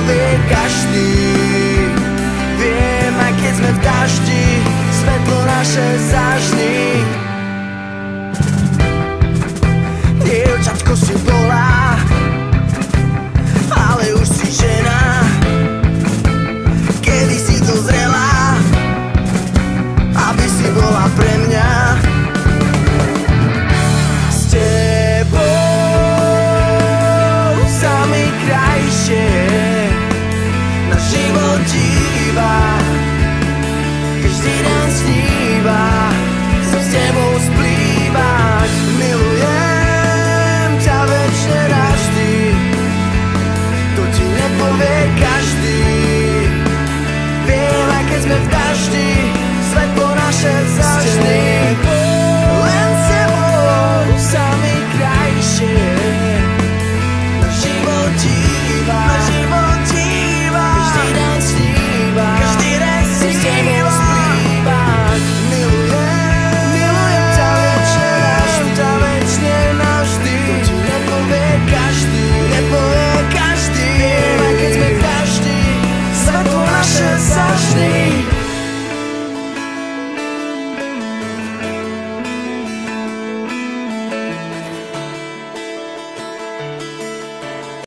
nepovie každý. Viem, aj keď sme v daždi, svetlo naše zažni. Dievčatko si bola, ale už si žena. Kedy si dozrela, aby si bola pre mňa. S tebou sa mi krajšie na život díva. Každý deň sníva sa s tebou splývať. Milujem ťa večne navždy, to ti nepovie každý. Viem, aj keď sme v